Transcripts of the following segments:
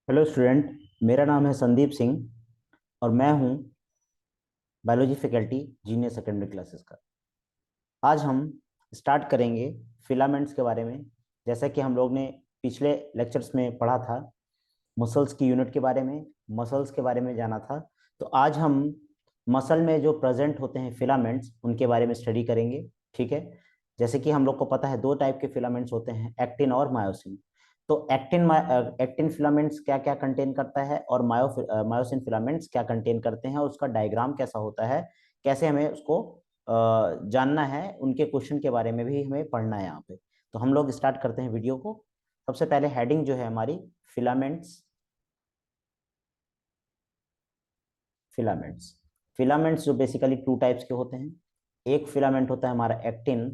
Hello student. मेरा नाम है संदीप सिंह और मैं हूं biology faculty junior secondary classes का। आज हम स्टार्ट करेंगे फिलामेंट्स के बारे में। जैसा कि हम लोग ने पिछले लेक्चर्स में पढ़ा था, मसल्स की यूनिट के बारे में, मसल्स के बारे में जाना था। तो आज हम मसल में जो प्रेजेंट होते हैं फिलामेंट्स, उनके बारे में स्टडी करेंगे। ठीक है। जैसे कि हम लोग को पता है दो टाइप के फिलामेंट्स होते हैं, एक्टिन और मायोसिन। तो एक्टिन फिलामेंट्स क्या क्या कंटेन करता है और मायोसिन फिलामेंट्स क्या कंटेन करते हैं और उसका डायग्राम कैसा होता है, कैसे हमें उसको जानना है, उनके क्वेश्चन के बारे में भी हमें पढ़ना है यहाँ पे। तो हम लोग स्टार्ट करते हैं वीडियो को। सबसे पहले हेडिंग जो है हमारी, फिलामेंट्स। फिलामेंट्स फिलामेंट्स जो बेसिकली टू टाइप्स के होते हैं। एक फिलामेंट होता है हमारा एक्टिन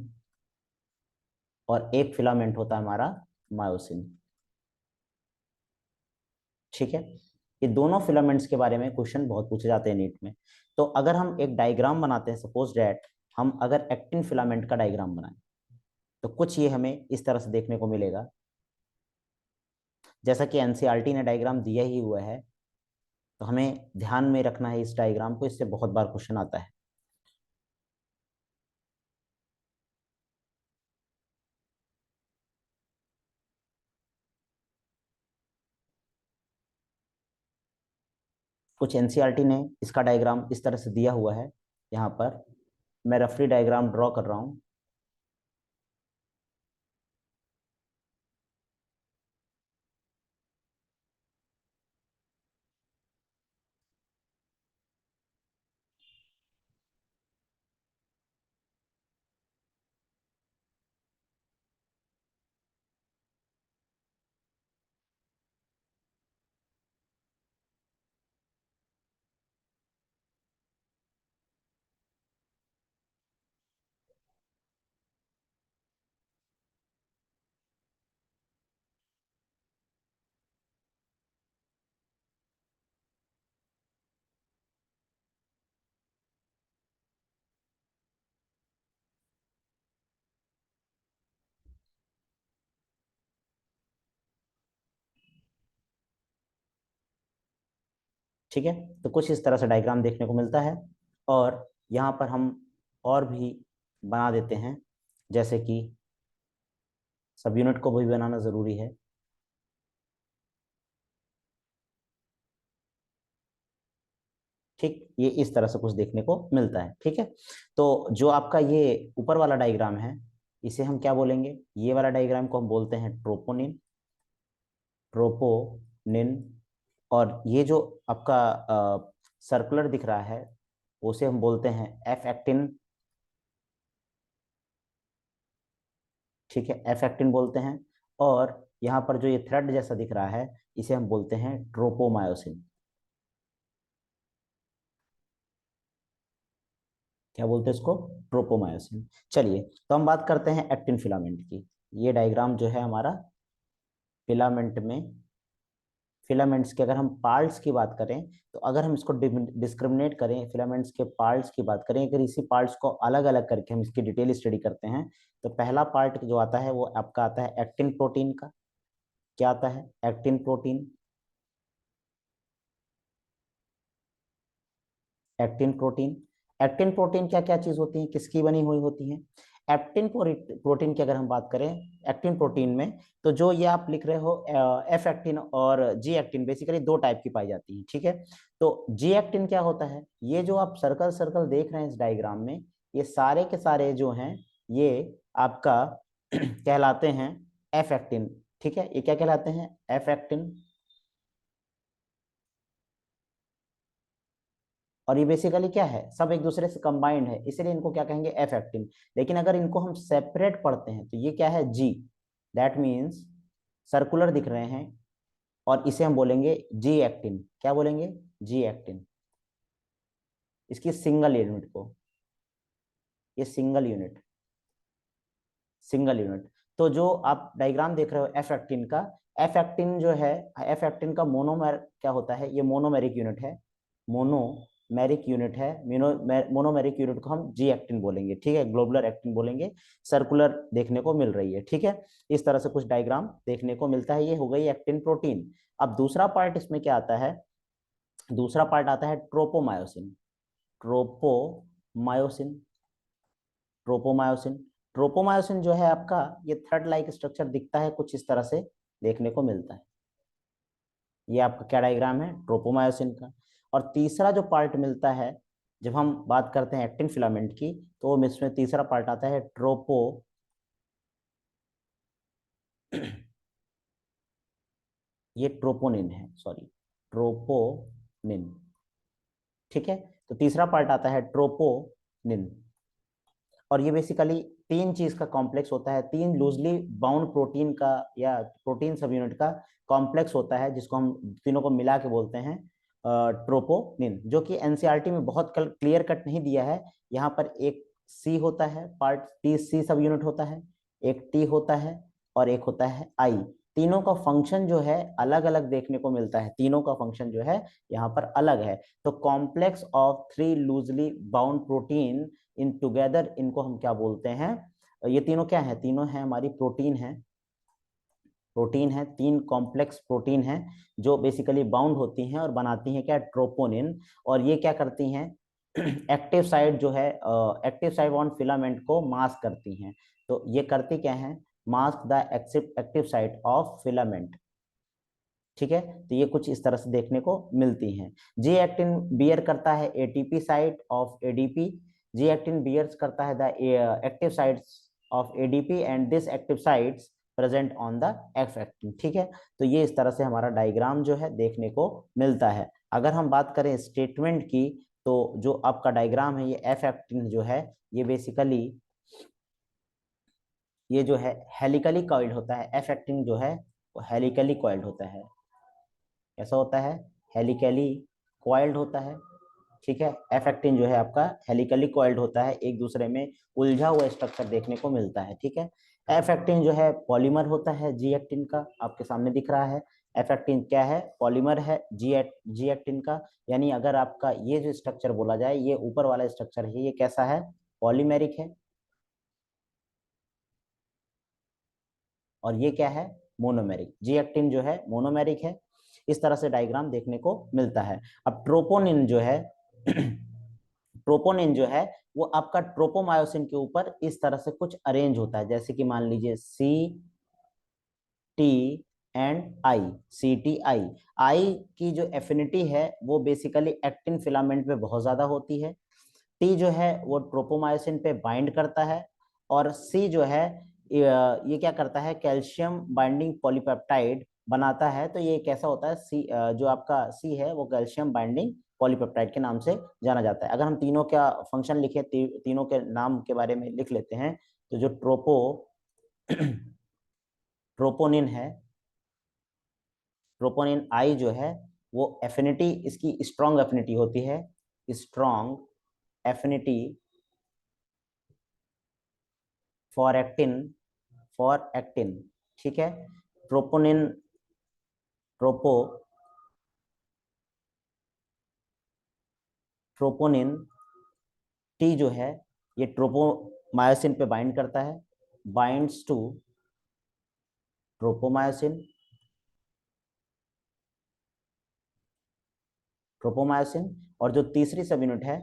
और एक फिलामेंट होता है हमारा मायोसिन। ठीक है। ये दोनों फिलामेंट्स के बारे में क्वेश्चन बहुत पूछे जाते हैं नीट में। तो अगर हम एक डायग्राम बनाते हैं, सपोज डैट हम अगर एक्टिन फिलामेंट का डायग्राम बनाएं, तो कुछ ये हमें इस तरह से देखने को मिलेगा। जैसा कि एनसीईआरटी ने डायग्राम दिया ही हुआ है, तो हमें ध्यान में रखना है इस डायग्राम को, इससे बहुत बार क्वेश्चन आता है। कुछ एनसीईआरटी ने इसका डायग्राम इस तरह से दिया हुआ है। यहाँ पर मैं रफली डायग्राम ड्रॉ कर रहा हूँ। ठीक है। तो कुछ इस तरह से डायग्राम देखने को मिलता है। और यहाँ पर हम और भी बना देते हैं, जैसे कि सब यूनिट को भी बनाना जरूरी है। ठीक, ये इस तरह से कुछ देखने को मिलता है। ठीक है। तो जो आपका ये ऊपर वाला डायग्राम है, इसे हम क्या बोलेंगे? ये वाला डायग्राम को हम बोलते हैं ट्रोपोनिन। ट्रोपोनिन। और ये जो आपका सर्कुलर दिख रहा है, उसे हम बोलते हैं एफ एक्टिन। ठीक है, एफ एक्टिन बोलते हैं। और यहाँ पर जो ये थ्रेड जैसा दिख रहा है, इसे हम बोलते हैं ट्रोपोमायोसिन। क्या बोलते हैं इसको? ट्रोपोमायोसिन। चलिए, तो हम बात करते हैं एक्टिन फिलामेंट की। ये डायग्राम जो है हमारा फिलामेंट में, फिलामेंट्स के अगर हम पार्ट्स की बात करें, तो अगर हम इसको डिस्क्रिमिनेट करें, फिलामेंट्स के पार्ट्स की बात करें, अगर इसी पार्ट्स को अलग अलग करके हम इसकी डिटेल स्टडी करते हैं, तो पहला पार्ट जो आता है वो आपका आता है एक्टिन प्रोटीन का। क्या आता है? Actin protein. Actin protein. Actin protein क्या क्या चीज होती है, किसकी बनी हुई होती है? एक्टिन प्रोटीन की अगर हम बात करें, एक्टिन प्रोटीन में, तो जो ये आप लिख रहे हो एफ एक्टिन और जी एक्टिन, बेसिकली दो टाइप की पाई जाती है। ठीक है। तो जी एक्टिन क्या होता है? ये जो आप सर्कल सर्कल देख रहे हैं इस डायग्राम में, ये सारे के सारे जो हैं, ये आपका कहलाते हैं एफ एक्टिन। ठीक है, ये क्या कहलाते हैं? F actin. और ये बेसिकली क्या है, सब एक दूसरे से कंबाइंड है, इसलिए इनको क्या कहेंगे? F actin. लेकिन अगर इनको हम सेपरेट पढ़ते हैं, तो ये क्या है? जी। दैट मीन्स सर्कुलर दिख रहे हैं, और इसे हम बोलेंगे जी एक्टिन। क्या बोलेंगे? G actin. इसकी सिंगल यूनिट को, ये सिंगल यूनिट, सिंगल यूनिट। तो जो आप डायग्राम देख रहे हो एफ एक्टिन का, एफ एक्टिन जो है, एफ एक्टिन का मोनोमर क्या होता है? ये मोनोमेरिक यूनिट है। मोनो मोनोमेरिक यूनिट है, मोनोमेरिक यूनिट को हम जी एक्टिन बोलेंगे, ठीक है, ग्लोबुलर एक्टिन बोलेंगे, सर्कुलर देखने को मिल रही है, ठीक है। इस तरह से कुछ डायग्राम देखने को मिलता है। ये हो गई एक्टिन प्रोटीन। अब दूसरा पार्ट इसमें क्या आता है, दूसरा पार्ट आता है ट्रोपोमायोसिन। ट्रोपोमायोसिन, ट्रोपोमायोसिन, ट्रोपोमायोसिन जो है आपका, ये थ्रेड लाइक स्ट्रक्चर दिखता है, कुछ इस तरह से देखने को मिलता है। ये आपका क्या डायग्राम है, ट्रोपोमायोसिन का। और तीसरा जो पार्ट मिलता है जब हम बात करते हैं एक्टिन फिलामेंट की, तो इसमें तीसरा पार्ट आता है ट्रोपो ये ट्रोपोनिन है, सॉरी, ट्रोपोनिन, ठीक है। तो तीसरा पार्ट आता है ट्रोपोनिन, और ये बेसिकली तीन चीज का कॉम्प्लेक्स होता है, तीन लूजली बाउंड प्रोटीन का या प्रोटीन सब यूनिट का कॉम्प्लेक्स होता है, जिसको हम तीनों को मिला के बोलते हैं ट्रोपोनिन, जो कि एनसीईआरटी में बहुत क्लियर कट नहीं दिया है। यहाँ पर एक सी होता है पार्ट, टी सी सब यूनिट होता है, एक टी होता है, और एक होता है आई। तीनों का फंक्शन जो है अलग अलग देखने को मिलता है, तीनों का फंक्शन जो है यहाँ पर अलग है। तो complex of three loosely bound protein in together, इनको हम क्या बोलते हैं, ये तीनों क्या है, तीनों है हमारी प्रोटीन है, प्रोटीन है, तीन कॉम्प्लेक्स प्रोटीन है जो बेसिकली बाउंड होती हैं और बनाती हैं क्या, ट्रोपोनिन। और ये क्या करती हैं, एक्टिव साइट जो है, एक्टिव साइट ऑन फिलामेंट को मास्क करती हैं। तो ये करती क्या है, mask the active site of filament, ठीक है। तो ये कुछ इस तरह से देखने को मिलती हैं। जी एक्टिन बियर करता है ATP site of ADP, G actin bears करता है the active sites of ADP and this active sites present on the F actin, ठीक है। तो ये इस तरह से हमारा डायग्राम जो है देखने को मिलता है। अगर हम बात करें स्टेटमेंट की, तो जो आपका डायग्राम है, ये एफ एक्टिन जो है, ये बेसिकली ये जो है हेलिकली कॉइल्ड होता है, एफ एक्टिन जो है वो हेलिकली कॉइल्ड होता है। कैसा होता है, हेलिकली कॉइल्ड होता है, ठीक है। एफ एक्टिन जो है आपका हेलिकली कॉइल्ड होता है, एक दूसरे में उलझा हुआ स्ट्रक्चर देखने को मिलता है, ठीक है। एफ एक्टिन जो है पॉलीमर होता है जी एक्टिन का, आपके सामने दिख रहा है। एफ एक्टिन क्या है, पॉलीमर है जी एक्टिन का। यानी अगर आपका ये जो स्ट्रक्चर बोला जाए, ये ऊपर वाला स्ट्रक्चर है, ये कैसा है, पॉलीमेरिक है, और ये क्या है, मोनोमेरिक। जी एक्टिन जो है मोनोमेरिक है। इस तरह से डायग्राम देखने को मिलता है। अब ट्रोपोनिन जो है ट्रोपोनिन जो है वो आपका ट्रोपोमायोसिन के ऊपर इस तरह से कुछ अरेंज होता है, जैसे कि मान लीजिए C T and I, C T I. I की जो एफिनिटी है वो बेसिकली एक्टिन फिलामेंट पे बहुत ज्यादा होती है, टी जो है वो ट्रोपोमायोसिन पे बाइंड करता है, और सी जो है ये क्या करता है, कैल्शियम बाइंडिंग पॉलीपेप्टाइड बनाता है। तो ये कैसा होता है, सी जो आपका सी है वो कैल्शियम बाइंडिंग पॉलीपेप्टाइड के नाम से जाना जाता है। अगर हम तीनों का फंक्शन लिखे, तीनों के नाम के बारे में लिख लेते हैं, तो जो ट्रोपोनिन है, ट्रोपोनिन आई जो है, वो एफिनिटी इसकी स्ट्रॉन्ग एफिनिटी होती है, strong affinity for actin, for actin, ठीक है। ट्रोपोनिन, ट्रोपो ट्रोपोनिन टी जो है, ये ट्रोपोमायोसिन पे बाइंड करता है, बाइंड्स टू ट्रोपोमायोसिन, ट्रोपोमायोसिन। और जो तीसरी सब यूनिट है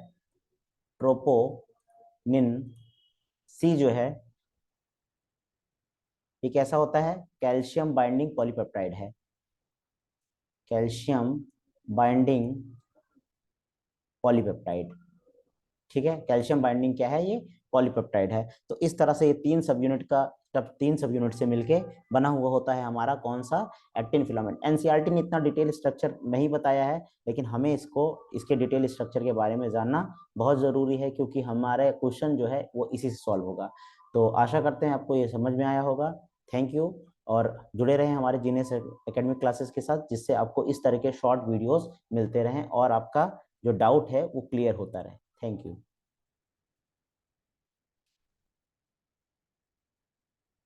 ट्रोपोनिन सी जो है, ये कैसा होता है, कैल्शियम बाइंडिंग पॉलीपेप्टाइड है, कैल्शियम बाइंडिंग पॉलीपेप्टाइड, ठीक है। कैल्शियम बाइंडिंग क्या है, ये पॉलीपेप्टाइड है। तो इस तरह से ये तीन सब यूनिट का, तब तीन सब यूनिट से मिलके बना हुआ होता है हमारा कौन सा, एक्टिन फिलामेंट। एनसीईआरटी ने इतना डिटेल स्ट्रक्चर नहीं बताया है, लेकिन हमें इसको, इसके डिटेल स्ट्रक्चर के बारे में जानना बहुत जरूरी है, क्योंकि हमारे क्वेश्चन जो है वो इसी से सॉल्व होगा। तो आशा करते हैं आपको ये समझ में आया होगा। थैंक यू, और जुड़े रहें हमारे जीनियस एकेडमिक क्लासेस के साथ, जिससे आपको इस तरह के शॉर्ट वीडियोस मिलते रहें और आपका जो डाउट है वो क्लियर होता रहे। Thank you.